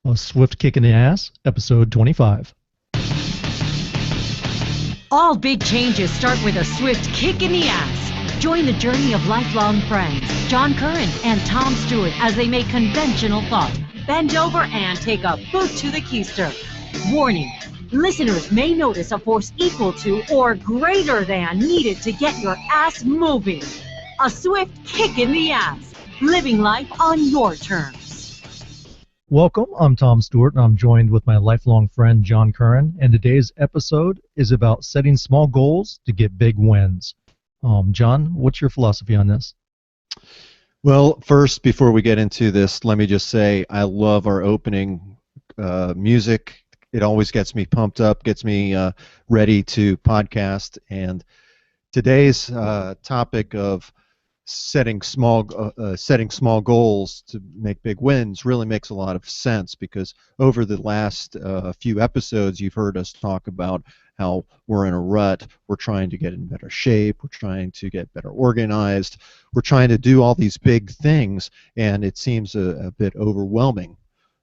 A Swift Kick in the Ass, episode 25. All big changes start with a swift kick in the ass. Join the journey of lifelong friends, John Curren and Tom Stewart, as they make conventional thought bend over and take a boot to the keister. Warning, listeners may notice a force equal to or greater than needed to get your ass moving. A swift kick in the ass. Living life on your terms. Welcome, I'm Tom Stewart, and I'm joined with my lifelong friend, John Curren, and today's episode is about setting small goals to get big wins. John, what's your philosophy on this? Well, first, before we get into this, let me just say I love our opening music. It always gets me pumped up, gets me ready to podcast. And today's topic of setting small goals to make big wins really makes a lot of sense, because over the last few episodes you've heard us talk about how we're in a rut, we're trying to get in better shape, we're trying to get better organized, we're trying to do all these big things, and it seems a bit overwhelming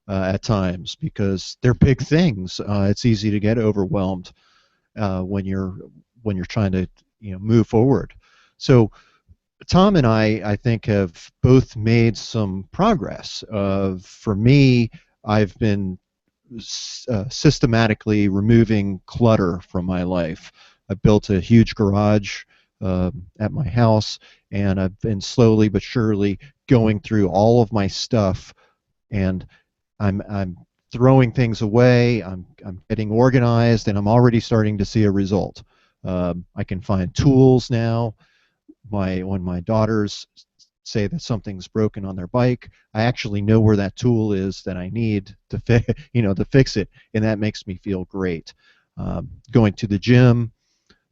at times because they're big things. It's easy to get overwhelmed when you're trying to move forward. So Tom and I think, have both made some progress. For me, I've been systematically removing clutter from my life. I've built a huge garage at my house, and I've been slowly but surely going through all of my stuff, and I'm throwing things away. I'm getting organized, and I'm already starting to see a result. I can find tools now. When my daughters say that something's broken on their bike, I actually know where that tool is that I need to fix it, and that makes me feel great. Going to the gym,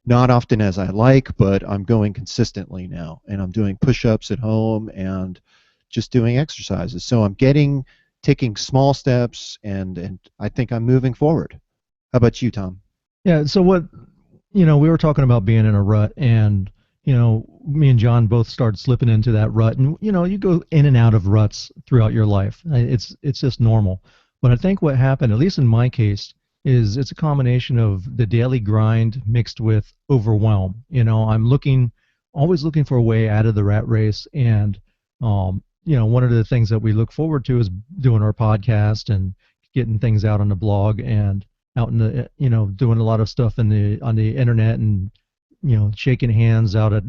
not often as I like, but I'm going consistently now, and I'm doing push-ups at home and just doing exercises. So I'm taking small steps, and I think I'm moving forward. How about you, Tom? Yeah, so we were talking about being in a rut, and me and John both started slipping into that rut, and you go in and out of ruts throughout your life. It's just normal. But I think what happened, at least in my case, is it's a combination of the daily grind mixed with overwhelm. I'm always looking for a way out of the rat race, and one of the things that we look forward to is doing our podcast and getting things out on the blog and out in the doing a lot of stuff on the internet, and shaking hands out at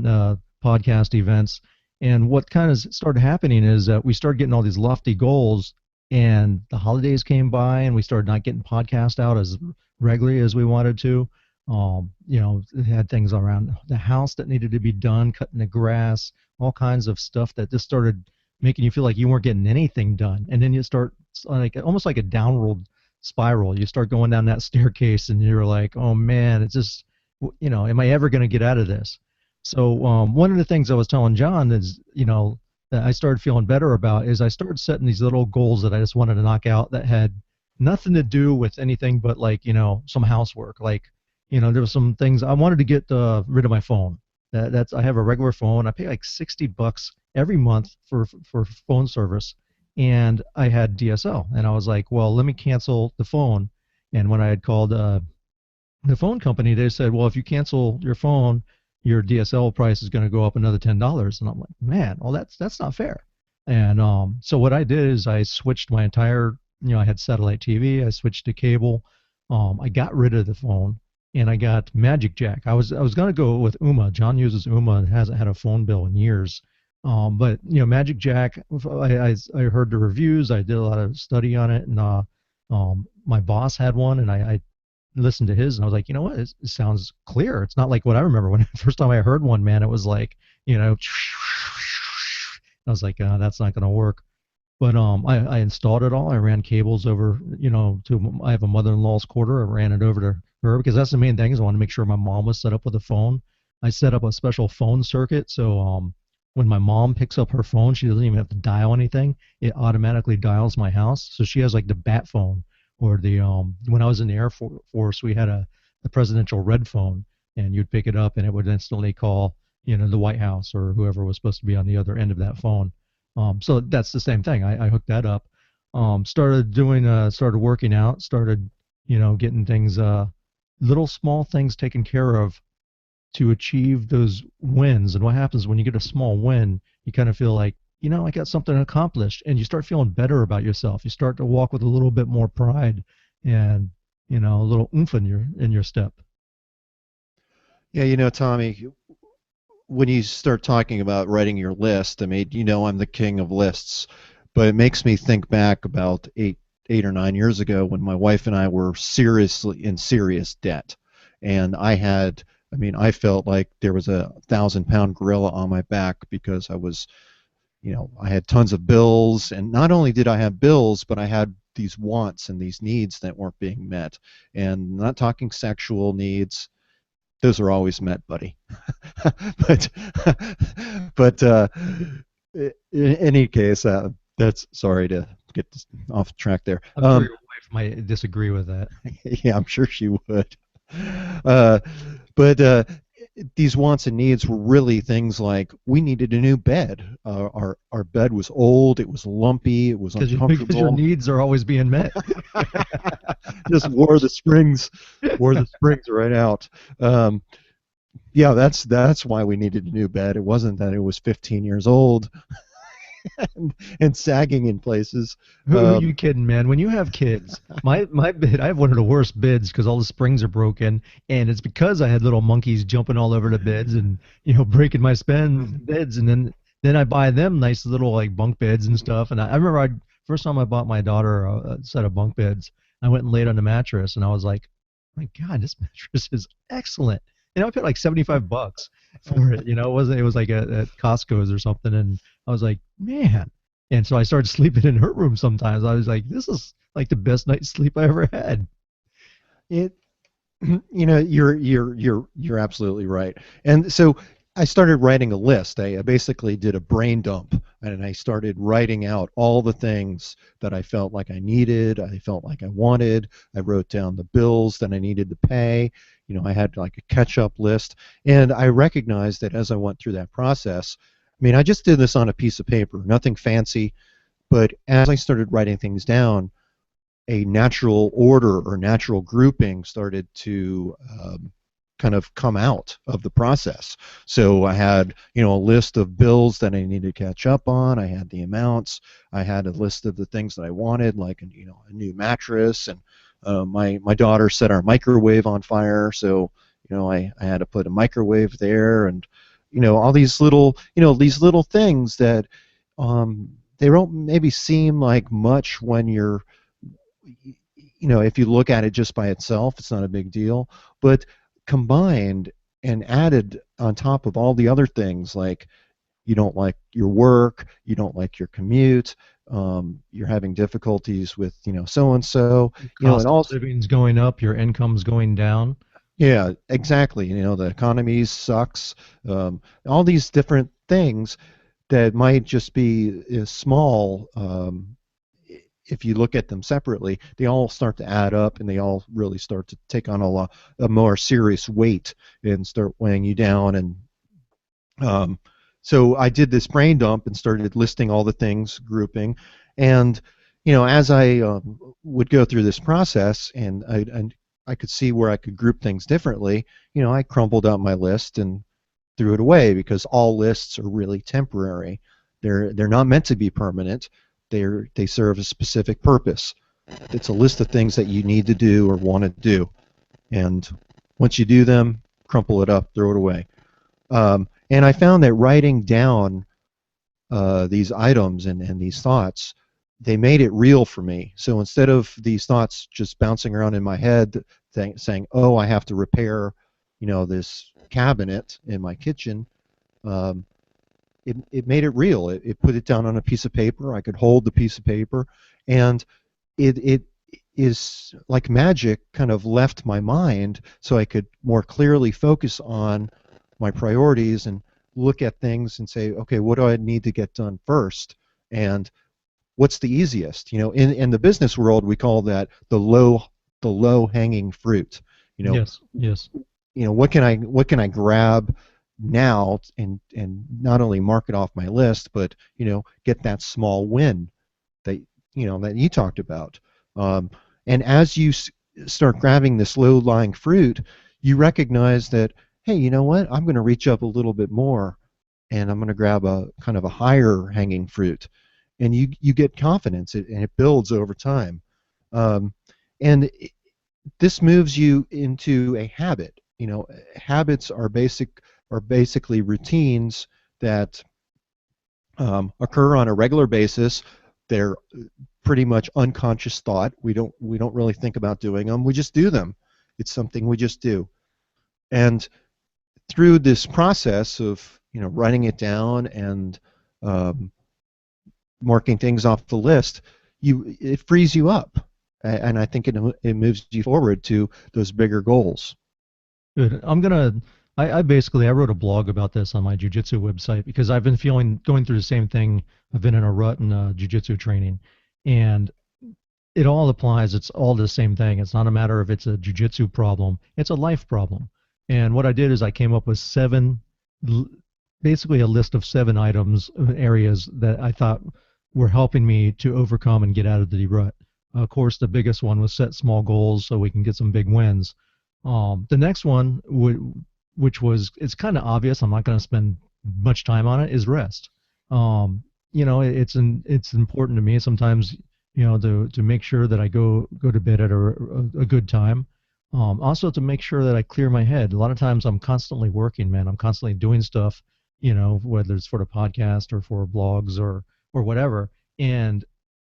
podcast events. And what kind of started happening is that we started getting all these lofty goals, and the holidays came by, and we started not getting podcast out as regularly as we wanted to. Had things around the house that needed to be done, cutting the grass, all kinds of stuff that just started making you feel like you weren't getting anything done. And then you start almost like a downward spiral. You start going down that staircase, and you're like, oh man, it's just, am I ever going to get out of this? So one of the things I was telling John is, that I started feeling better about is I started setting these little goals that I just wanted to knock out that had nothing to do with anything but some housework. There were some things I wanted to get rid of my phone. I have a regular phone. I pay like $60 every month for phone service, and I had DSL, and I was like, well, let me cancel the phone. And when I had called the phone company, they said, well, if you cancel your phone, your DSL price is going to go up another $10. And I'm like, man, well, that's not fair. And so what I did is I switched my entire, I had satellite TV, I switched to cable. I got rid of the phone, and I got Magic Jack. I was going to go with Uma. John uses Uma and hasn't had a phone bill in years. But Magic Jack, I heard the reviews, I did a lot of study on it, and my boss had one, and I listened to his, and I was like, you know what, it sounds clear. It's not like what I remember when the first time I heard one, man. It was like, I was like, that's not going to work. But I installed it all. I ran cables over, I have a mother-in-law's quarter. I ran it over to her, because that's the main thing, is I want to make sure my mom was set up with a phone. I set up a special phone circuit, so when my mom picks up her phone, she doesn't even have to dial anything. It automatically dials my house. So she has like the bat phone, or the when I was in the Air Force, we had the presidential red phone, and you'd pick it up, and it would instantly call the White House or whoever was supposed to be on the other end of that phone. So that's the same thing. I hooked that up. Started working out, started, getting things, little small things taken care of to achieve those wins. And what happens when you get a small win, you kind of feel like, I got something accomplished, and you start feeling better about yourself. You start to walk with a little bit more pride and, a little oomph in your step. Yeah, Tommy, when you start talking about writing your list, I mean, I'm the king of lists, but it makes me think back about 8 or 9 years ago when my wife and I were seriously in serious debt, and I mean, I felt like there was a 1,000 pound gorilla on my back because I had tons of bills, and not only did I have bills, but I had these wants and these needs that weren't being met, and not talking sexual needs. Those are always met, buddy. but but in any case, that's sorry to get off track there. I'm sure your wife might disagree with that. Yeah, I'm sure she would. Uh, but these wants and needs were really things like we needed a new bed. Our bed was old, it was lumpy, it was Because your uncomfortable. needs are always being met. Just wore the springs right out. Um, yeah, that's why we needed a new bed. It wasn't that it was 15 years old and sagging in places. Who Um, you kidding, man? When you have kids, my bed, I have one of the worst beds because all the springs are broken, and it's because I had little monkeys jumping all over the beds and breaking my span beds, and then I buy them nice little like bunk beds and stuff. And I remember first time I bought my daughter a set of bunk beds, I went and laid on the mattress, and I was like, my God, this mattress is excellent. I paid like $75 for it. It was like at Costco's or something, and I was like, man. And so I started sleeping in her room sometimes. I was like, this is like the best night's sleep I ever had. it you're absolutely right. And so I started writing a list. I basically did a brain dump, and I started writing out all the things that I felt like I needed, I felt like I wanted. I wrote down the bills that I needed to pay. I had like a catch up list, and I recognized that as I went through that process, I mean, I just did this on a piece of paper, nothing fancy, but as I started writing things down, a natural order or natural grouping started to kind of come out of the process. So I had, a list of bills that I needed to catch up on. I had the amounts. I had a list of the things that I wanted, like a new mattress. And my daughter set our microwave on fire, so I had to put a microwave there, and all these little things that they don't maybe seem like much when you're if you look at it just by itself, it's not a big deal. But combined and added on top of all the other things, like you don't like your work, you don't like your commute, you're having difficulties with, so and so, and Cost of also, living's going up, your income's going down. yeah, exactly. The economy sucks. All these different things that might just be small. If you look at them separately, they all start to add up, and they all really start to take on a more serious weight and start weighing you down. And um, so I did this brain dump and started listing all the things, grouping, and as I would go through this process, and I could see where I could group things differently. I crumpled out my list and threw it away because all lists are really temporary. They're not meant to be permanent. They serve a specific purpose. It's a list of things that you need to do or want to do, and once you do them, crumple it up, throw it away. And I found that writing down these items and these thoughts, they made it real for me. So instead of these thoughts just bouncing around in my head, saying, "Oh, I have to repair, this cabinet in my kitchen," um, it made it real. It put it down on a piece of paper. I could hold the piece of paper, and it is like magic kind of left my mind so I could more clearly focus on my priorities and look at things and say, okay, what do I need to get done first? And what's the easiest? In the business world, we call that the low hanging fruit. You know, Yes, yes. what can I grab now and not only mark it off my list, but get that small win that that you talked about. Um, and as you start grabbing this low-lying fruit, you recognize that, hey, you know what? I'm going to reach up a little bit more, and I'm going to grab a kind of a higher hanging fruit, and you get confidence, and it builds over time. Um, and this moves you into a habit. Habits are basically routines that occur on a regular basis. They're pretty much unconscious thought. We don't really think about doing them. We just do them. It's something we just do. And through this process of writing it down and um, marking things off the list, it frees you up, and I think it moves you forward to those bigger goals. Good. I basically I wrote a blog about this on my jujitsu website because I've been going through the same thing. I've been in a rut in jujitsu training, and it all applies. It's all the same thing. It's not a matter of it's a jujitsu problem. It's a life problem. And what I did is I came up with basically a list of 7 items, areas that I thought were helping me to overcome and get out of the rut. Of course, the biggest one was set small goals so we can get some big wins. The next one, which was it's kind of obvious. I'm not going to spend much time on it. Is rest. It's important to me sometimes. To make sure that I go to bed at a good time. Also to make sure that I clear my head. A lot of times I'm constantly working, man. I'm constantly doing stuff. Whether it's for the podcast or for blogs or whatever. And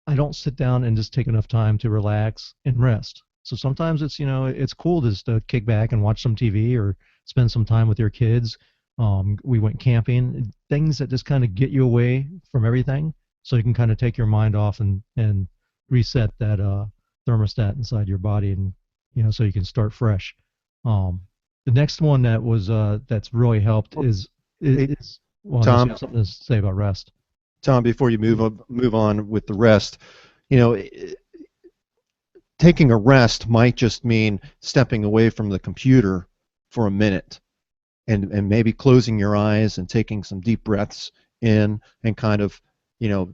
I don't sit down and just take enough time to relax and rest. So sometimes it's cool just to kick back and watch some TV or spend some time with your kids. We went camping, things that just kind of get you away from everything, so you can kind of take your mind off and reset that thermostat inside your body, and so you can start fresh. The next one that's really helped Hey, is well, unless you Tom, have something to say about rest. Tom, before you move on with the rest, you know, taking a rest might just mean stepping away from the computer for a minute and maybe closing your eyes and taking some deep breaths in and you know,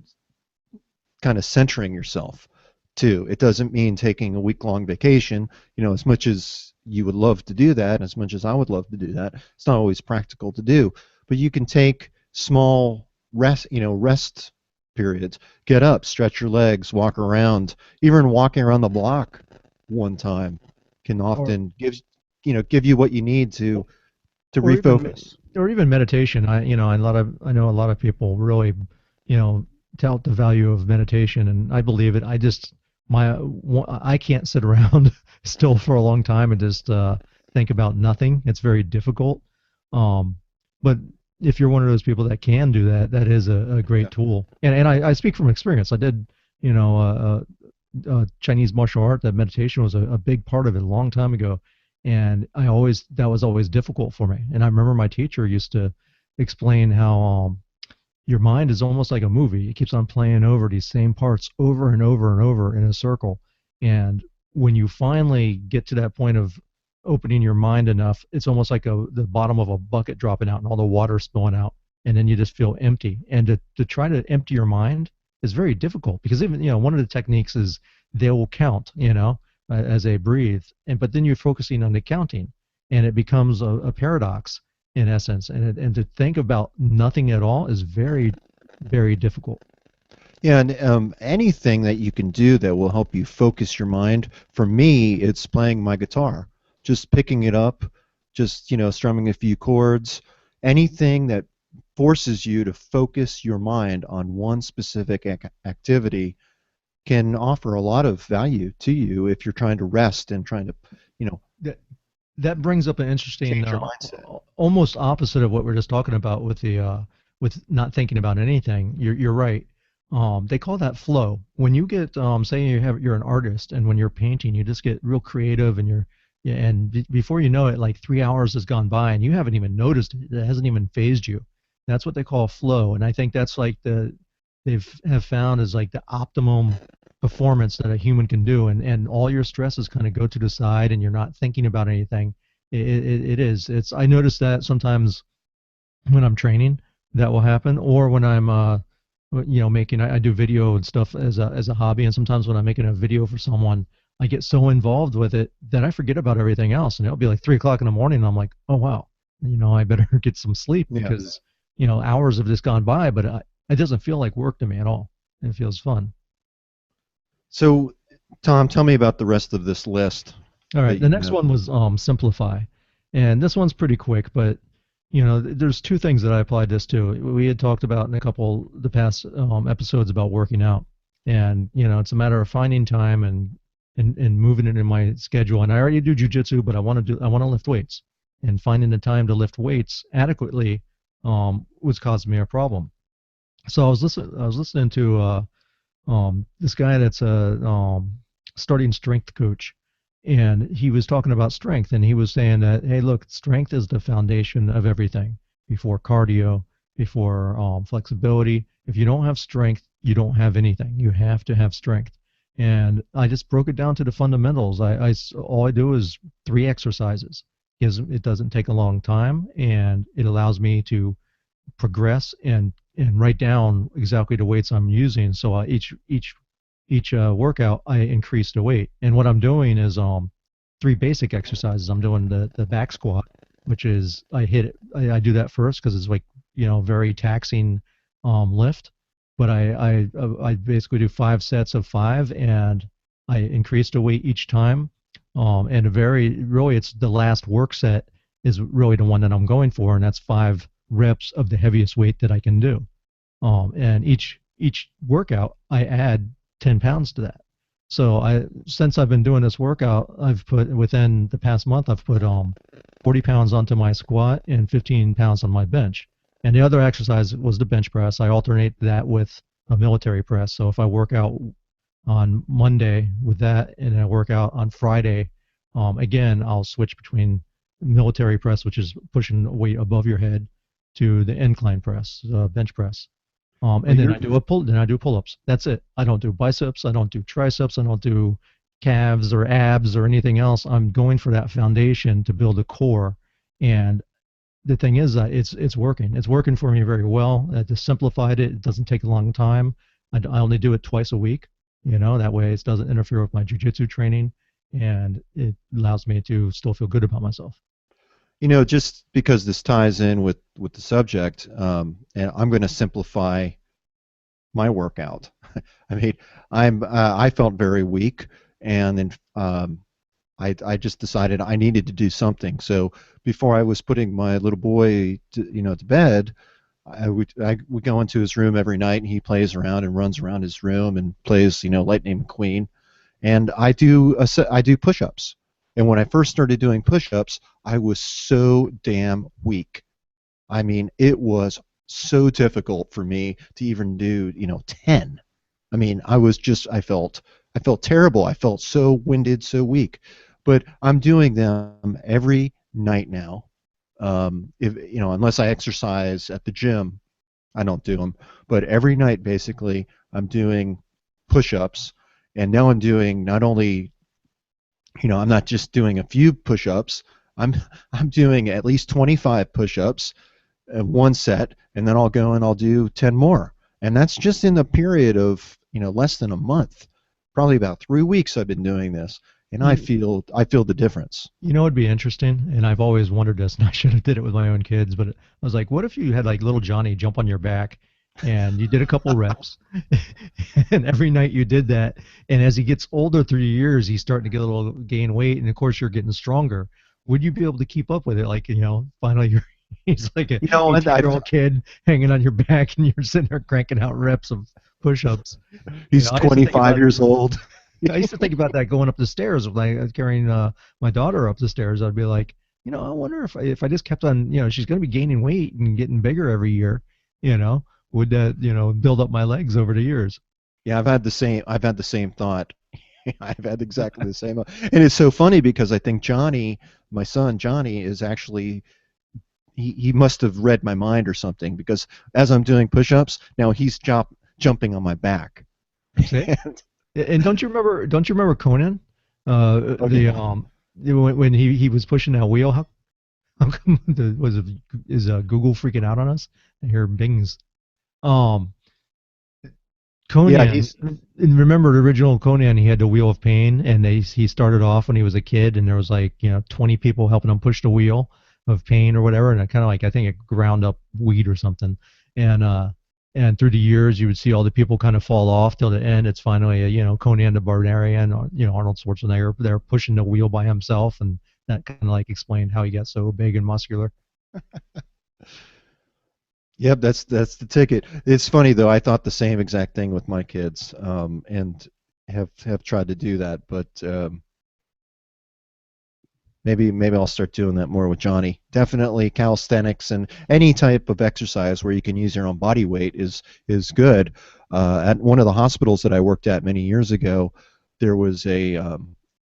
kind of centering yourself too. It doesn't mean taking a week-long vacation, as much as you would love to do that, as much as I would love to do that. It's not always practical to do, but you can take small rest periods. Get up, stretch your legs, walk around. Even walking around the block one time can Or often give you what you need to or even refocus. or even meditation. I know a lot of people really tout the value of meditation, and I believe it. I can't sit around still for a long time and just think about nothing. It's very difficult. um but if you're one of those people that can do that, that is a great Yeah. tool. And I speak from experience. I did Chinese martial art. That meditation was a big part of it a long time ago, and that was always difficult for me. And I remember my teacher used to explain how your mind is almost like a movie. It keeps on playing over these same parts over and over and over in a circle. And when you finally get to that point of opening your mind enough, it's almost like the bottom of a bucket dropping out and all the water spilling out. And then you just feel empty. And to try to empty your mind is very difficult, because even, one of the techniques is they will count, as they breathe. But then you're focusing on the counting, and it becomes a paradox in essence. And to think about nothing at all is very, very difficult. Yeah, and anything that you can do that will help you focus your mind. For me, it's playing my guitar, just picking it up, just strumming a few chords. Anything that forces you to focus your mind on one specific activity can offer a lot of value to you if you're trying to rest and trying to, you know, That that brings up an interesting, change your mindset. almost opposite of what we're just talking about with the with not thinking about anything. You're right. They call that flow. When you get, say you're an artist, and when you're painting, you just get real creative, and yeah, and before you know it, like 3 hours has gone by, and you haven't even noticed it. It hasn't even phased you. That's what they call flow, and I think that's like they've have found is like the optimum performance that a human can do, and all your stresses kind of go to the side, and you're not thinking about anything. It is. I notice that sometimes when I'm training, that will happen, or when I'm making I do video and stuff as a hobby, and sometimes when I'm making a video for someone, I get so involved with it that I forget about everything else, and it'll be like 3 o'clock in the morning, and I'm like, oh wow, I better get some sleep Yeah. because hours have just gone by, but it doesn't feel like work to me at all. It feels fun. So, Tom, tell me about the rest of this list All that right, the you next have. one was simplify, and this one's pretty quick, but there's two things that I applied this to. We had talked about in a couple the past episodes about working out, and it's a matter of finding time and moving it in my schedule. And I already do jujitsu, but I want to lift weights, and finding the time to lift weights adequately was causing me a problem. So I was listening to this guy that's a starting strength coach, and he was talking about strength, and he was saying that, hey, look, strength is the foundation of everything. Before cardio, before flexibility. If you don't have strength, you don't have anything. You have to have strength. And I just broke it down to the fundamentals. All I do is 3 exercises. It doesn't take a long time, and it allows me to progress and write down exactly the weights I'm using. So each workout, I increase the weight. And what I'm doing is 3 basic exercises. I'm doing the back squat, which is I hit it. I do that first because it's like very taxing lift. But I basically do 5 sets of 5, and I increase the weight each time. And really it's the last work set is really the one that I'm going for, and that's 5 reps of the heaviest weight that I can do. And each workout, I add 10 pounds to that. So since I've been doing this workout, I've put within the past month, I've put 40 pounds onto my squat and 15 pounds on my bench. And the other exercise was the bench press. I alternate that with a military press. So if I work out on Monday with that, and I work out on Friday, again, I'll switch between military press, which is pushing weight above your head, to the incline press, bench press. Well, And then you're I do pull-ups. That's it. I don't do biceps. I don't do triceps. I don't do calves or abs or anything else. I'm going for that foundation to build a core. And the thing is that it's working. It's working for me very well. I just simplified it. It doesn't take a long time. I only do it twice a week. That way it doesn't interfere with my jujitsu training, and it allows me to still feel good about myself. just because this ties in with the subject, and I'm going to simplify my workout. I mean, I felt very weak, and then I just decided I needed to do something. So before I was putting my little boy to bed, I would go into his room every night, and he plays around and runs around his room and plays Lightning McQueen, and I do push-ups. And when I first started doing push-ups, I was so damn weak. I mean, it was so difficult for me to even do 10. I mean, I felt terrible. I felt so winded, so weak. But I'm doing them every night now. If unless I exercise at the gym, I don't do them. But every night, basically, I'm doing push-ups, and now I'm doing not only I'm not just doing a few push-ups. I'm I'm doing at least 25 push-ups, one set, and then I'll go and I'll do 10 more. And that's just in the period of less than a month, probably about 3 weeks I've been doing this, and I You, feel the difference. it'd be interesting, and I've always wondered this, and I should have did it with my own kids, but I was like, what if you had like little Johnny jump on your back, and you did a couple reps, and every night you did that, and as he gets older through the years, he's starting to get a little gain weight, and of course you're getting stronger. Would you be able to keep up with it? Like, finally you're he's like a And 18-year-old kid hanging on your back, and you're sitting there cranking out reps of push-ups. he's I used to think 25 about years old. Yeah, I used to think about that going up the stairs when I was carrying my daughter up the stairs. I'd be like, I wonder if I just kept on, she's going to be gaining weight and getting bigger every year, you know, would that, build up my legs over the years? Yeah, I've had the same thought. I've had exactly the same. And it's so funny because I think Johnny, my son Johnny, is actually he must have read my mind or something, because as I'm doing push-ups now, he's jumping on my back. See? And, And don't you remember Conan? oh The yeah. when he was pushing that wheel, how come is Google freaking out on us? I hear bings. Um, Yeah, Conan, he's and remember the original Conan, he had the wheel of pain, and he started off when he was a kid, and there was like 20 people helping him push the wheel of pain or whatever, and it kind of like I think it ground up weed or something, and and through the years you would see all the people kind of fall off till the end. It's finally Conan the Barbarian, or Arnold Schwarzenegger there pushing the wheel by himself, and that kind of like explained how he got so big and muscular. Yep, that's the ticket. It's funny though. I thought the same exact thing with my kids, and have tried to do that, but maybe I'll start doing that more with Johnny. Definitely calisthenics and any type of exercise where you can use your own body weight is good. At one of the hospitals that I worked at many years ago, there was a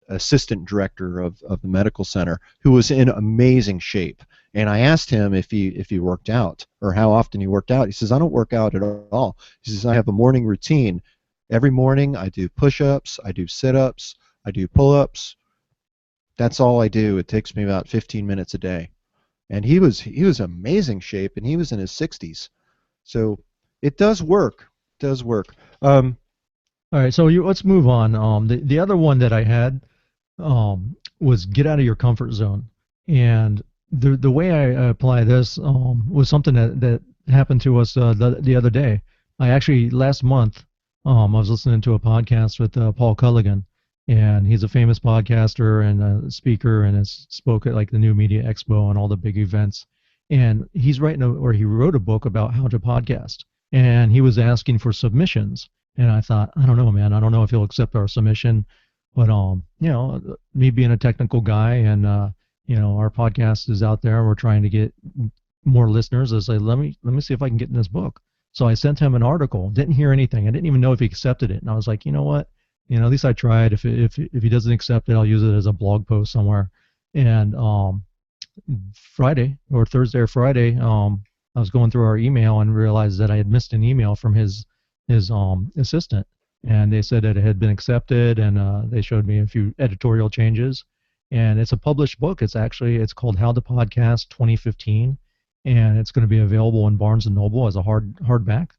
assistant director of the medical center who was in amazing shape. And I asked him if he worked out or how often he worked out. He says, I don't work out at all. He says, I have a morning routine. Every morning I do push-ups, I do sit-ups, I do pull-ups. That's all I do. It takes me about 15 minutes a day. And he was amazing shape, and he was in his 60s. So it does work. It does work. All right, so let's move on. The other one that I had was get out of your comfort zone, and the way I apply this was something that happened to us the other day. I actually last month I was listening to a podcast with Paul Culligan, and he's a famous podcaster and a speaker, and has spoke at like the New Media Expo and all the big events. And he's he wrote a book about how to podcast, and he was asking for submissions. And I thought, I don't know, man. I don't know if he'll accept our submission, but me being a technical guy, and our podcast is out there, and we're trying to get more listeners. I say, let me see if I can get in this book. So I sent him an article. Didn't hear anything. I didn't even know if he accepted it. And I was like, you know what? At least I tried. If he doesn't accept it, I'll use it as a blog post somewhere. And Friday or Thursday or Friday, I was going through our email and realized that I had missed an email from his assistant, and they said that it had been accepted, and they showed me a few editorial changes. And it's a published book. It's called How to Podcast 2015, and it's going to be available in Barnes and Noble as a hardback.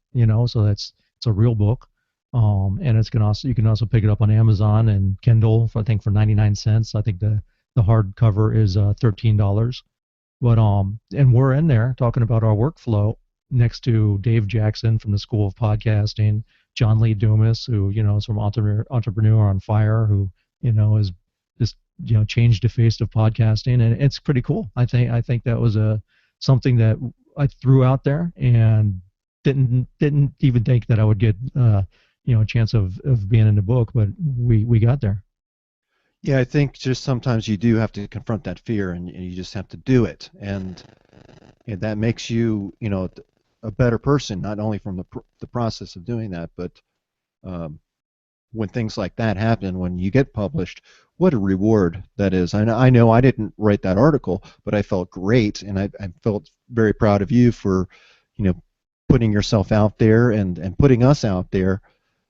So it's a real book. And you can also pick it up on Amazon and Kindle I think for 99 cents. I think the hardcover is $13. But and we're in there talking about our workflow next to Dave Jackson from the School of Podcasting, John Lee Dumas, who is from Entrepreneur on Fire, who has just changed the face of podcasting, and it's pretty cool. I think that was something that I threw out there, and didn't even think that I would get a chance of being in the book, but we got there. Yeah, I think just sometimes you do have to confront that fear, and you just have to do it, and that makes you a better person, not only from the process of doing that, but when things like that happen, when you get published, what a reward that is. I know I didn't write that article, but I felt great, and I felt very proud of you for putting yourself out there and putting us out there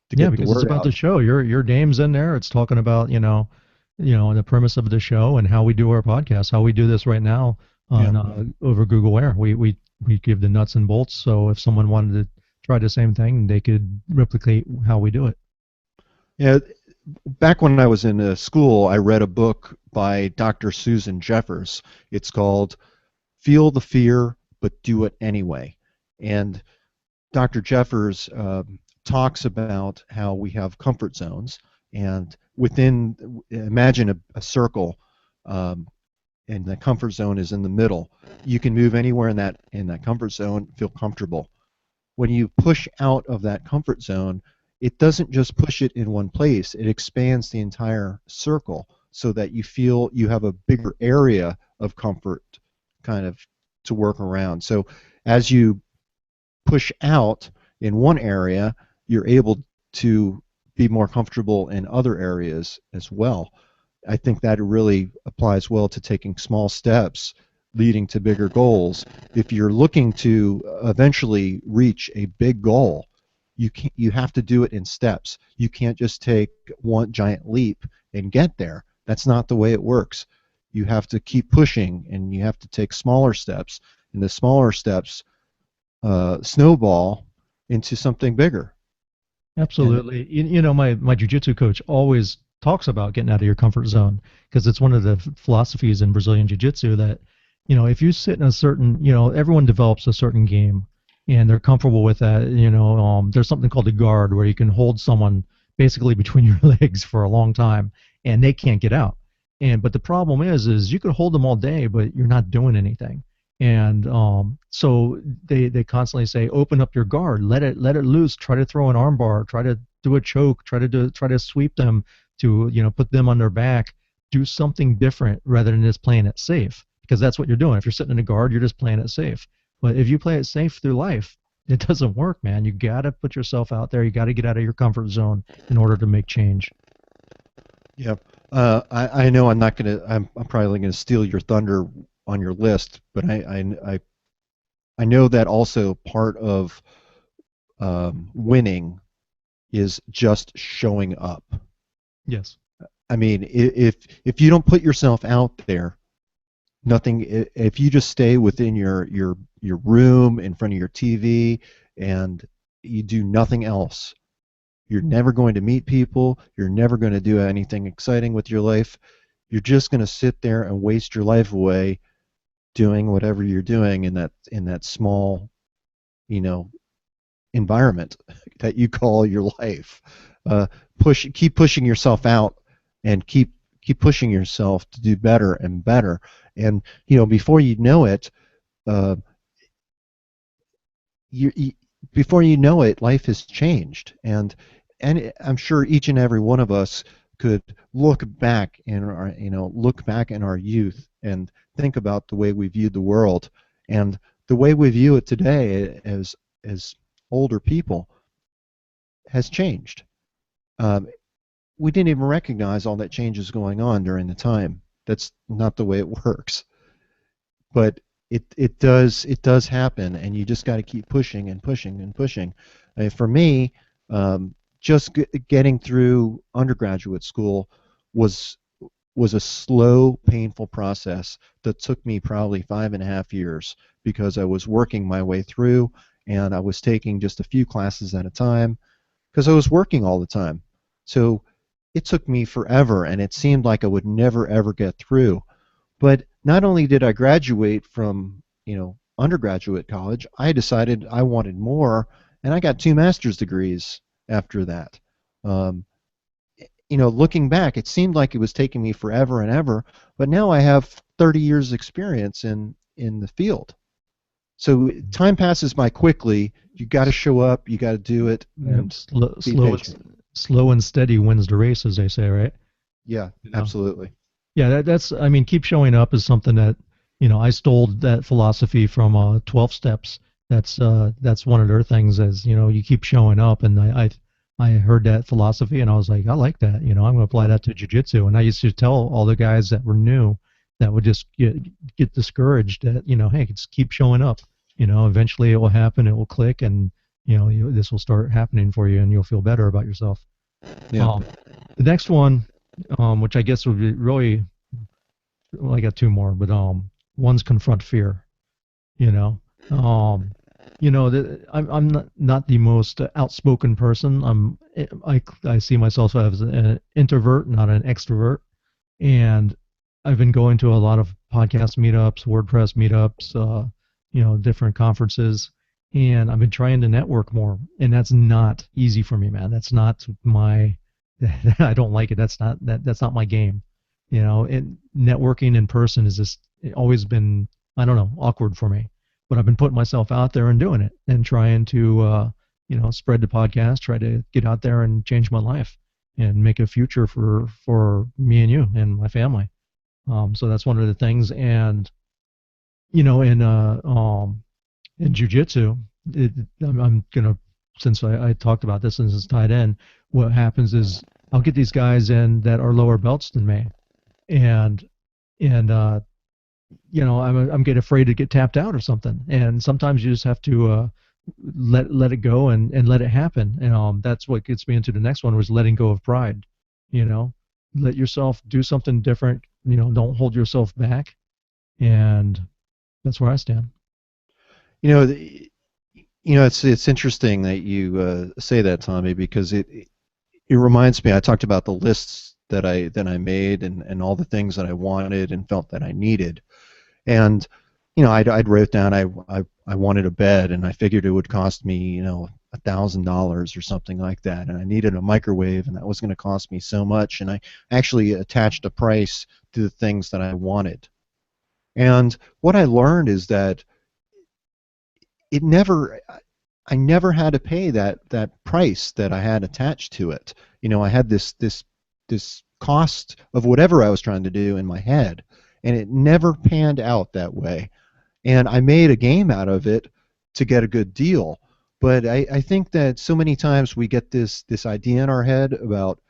to Yeah, get the because it's word about out. the show. Your name's in there. It's talking about the premise of the show and how we do our podcast, how we do this right now Yeah. on over Google Air. We give the nuts and bolts. So if someone wanted to try the same thing, they could replicate how we do it. Yeah, back when I was in school, I read a book by Dr. Susan Jeffers. It's called Feel the Fear, but Do It Anyway. And Dr. Jeffers talks about how we have comfort zones, and imagine a circle, and the comfort zone is in the middle. You can move anywhere in that comfort zone, feel comfortable. When you push out of that comfort zone, it doesn't just push it in one place. It expands the entire circle so that you feel you have a bigger area of comfort kind of to work around. So as you push out in one area, you're able to be more comfortable in other areas as well. I think that really applies well to taking small steps leading to bigger goals. If you're looking to eventually reach a big goal, you have to do it in steps. You can't just take one giant leap and get there. That's not the way it works. You have to keep pushing, and you have to take smaller steps, and the smaller steps snowball into something bigger. And Absolutely. My jujitsu coach always talks about getting out of your comfort zone because it's one of the philosophies in Brazilian jiu-jitsu that, if you sit in a certain, everyone develops a certain game and they're comfortable with that. There's something called a guard where you can hold someone basically between your legs for a long time and they can't get out. But the problem is you could hold them all day, but you're not doing anything. And so they constantly say, open up your guard, let it loose, try to throw an armbar, try to do a choke, try to sweep them to put them on their back, do something different rather than just playing it safe because that's what you're doing. If you're sitting in a guard, you're just playing it safe. But if you play it safe through life, it doesn't work, man. You got to put yourself out there. You got to get out of your comfort zone in order to make change. yeah, I know I'm probably gonna steal your thunder on your list, but I know that also part of winning is just showing up. Yes. I mean, if you don't put yourself out there, nothing. If you just stay within your room in front of your TV and you do nothing else, you're never going to meet people. You're never going to do anything exciting with your life. You're just going to sit there and waste your life away doing whatever you're doing in that small, you know, environment that you call your life. Keep pushing yourself out, and keep pushing yourself to do better and better. And before you know it, uh, you before you know it, life has changed. And I'm sure each and every one of us could look back in our youth and think about the way we viewed the world and the way we view it today as older people has changed. Um, we didn't even recognize all that change is going on during the time. That's not the way it works. But it does happen, and you just got to keep pushing and pushing and pushing. For me, just getting through undergraduate school was was a slow, painful process that took me probably 5.5 years because I was working my way through and I was taking just a few classes at a time because I was working all the time. So it took me forever and it seemed like I would never ever get through. But not only did I graduate from, undergraduate college, I decided I wanted more and I got 2 master's degrees after that. Um, Looking back, it seemed like it was taking me forever and ever, but now I have 30 years experience in the field. So time passes by quickly. You got to show up, you got to do it, Yep. and Slow, be slow, patient. slow and steady wins the race, as they say, right? Yeah, Yeah. absolutely. Yeah, that's, I mean, keep showing up is something that, I stole that philosophy from 12 Steps. That's one of their things is, you keep showing up. And I heard that philosophy and I was like, I like that. I'm going to apply that to jiu-jitsu. And I used to tell all the guys that were new that would just get discouraged that, hey, just keep showing up. Eventually it will happen, it will click, and, this will start happening for you and you'll feel better about yourself. Yeah. Um, the next one, which I guess would be really, well, I got two more, but one's confront fear. You know, um, I'm not the most outspoken person. I see myself as an introvert, not an extrovert, and I've been going to a lot of podcast meetups, WordPress meetups, different conferences, and I've been trying to network more, and that's not easy for me, man. That's not my I don't like it. That's not my game. And networking in person has just always been, I don't know, awkward for me. But I've been putting myself out there and doing it and trying to spread the podcast, try to get out there and change my life and make a future for me and you and my family. So that's one of the things. And you know, in uh um in jujitsu, I'm gonna, since I talked about this and it's tied in, what happens is I'll get these guys in that are lower belts than me, and and I'm getting afraid to get tapped out or something, and sometimes you just have to let it go and let it happen, and that's what gets me into the next one was letting go of pride. You know, let yourself do something different. Don't hold yourself back, and that's where I stand. You know, the, it's interesting that you say that, Tommy, because it reminds me. I talked about the lists that I made and all the things that I wanted and felt that I needed. And I'd wrote down I wanted a bed, and I figured it would cost me $1,000 or something like that, and I needed a microwave, and that was going to cost me so much, and I actually attached a price to the things that I wanted. And what I learned is that it never I never had to pay that price that I had attached to it. I had this cost of whatever I was trying to do in my head, and it never panned out that way. And I made a game out of it to get a good deal. But I think that so many times we get this idea in our head about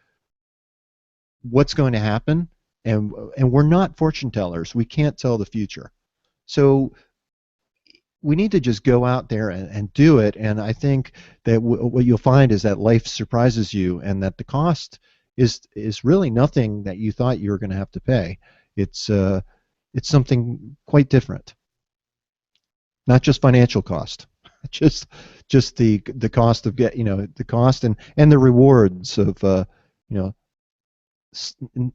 what's going to happen, and we're not fortune tellers. We can't tell the future. So we need to just go out there and do it. And I think that what you'll find is that life surprises you, and that the cost is really nothing that you thought you were going to have to pay. It's something quite different. Not just financial cost, just the cost of the cost and the rewards of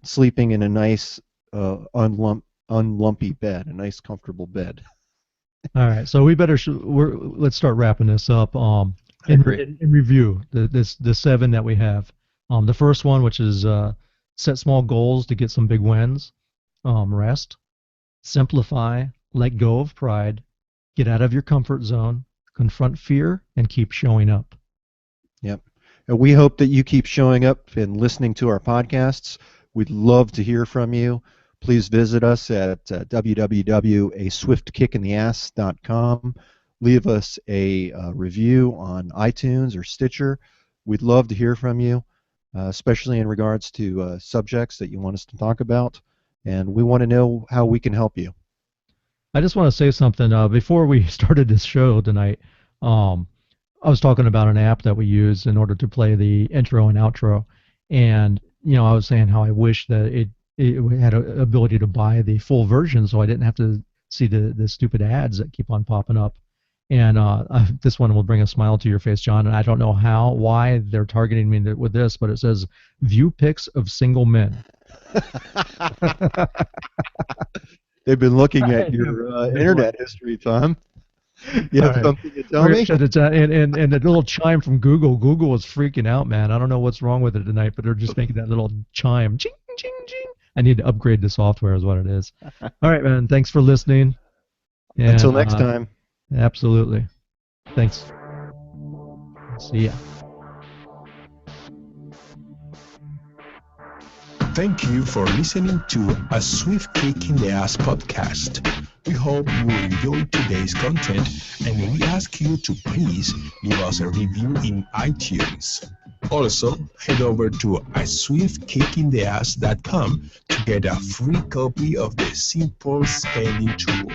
sleeping in a nice unlumpy bed, a nice comfortable bed. All right, so we better let's start wrapping this up. In review, the 7 that we have. The first one, which is set small goals to get some big wins. Rest, simplify, let go of pride, get out of your comfort zone, confront fear, and keep showing up. Yep. And we hope that you keep showing up and listening to our podcasts. We'd love to hear from you. Please visit us at www.aswiftkickintheass.com. Leave us a review on iTunes or Stitcher. We'd love to hear from you, especially in regards to subjects that you want us to talk about. And we want to know how we can help you. I just want to say something. Before we started this show tonight, I was talking about an app that we use in order to play the intro and outro. And, I was saying how I wish that it had an ability to buy the full version so I didn't have to see the stupid ads that keep on popping up. And this one will bring a smile to your face, John. And I don't know why they're targeting me with this, but it says, view pics of single men. They've been looking at your internet history, Tom. You have something to tell me? And the little chime from Google. Google is freaking out, man. I don't know what's wrong with it tonight, but they're just making that little chime. Ching, ching, ching. I need to upgrade the software is what it is. All right, man. Thanks for listening. And, until next time. Absolutely. Thanks. See ya. Thank you for listening to A Swift Kick in the Ass podcast. We hope you enjoyed today's content, and we ask you to please leave us a review in iTunes. Also, head over to aswiftkickintheass.com to get a free copy of the Simple Spelling Tool.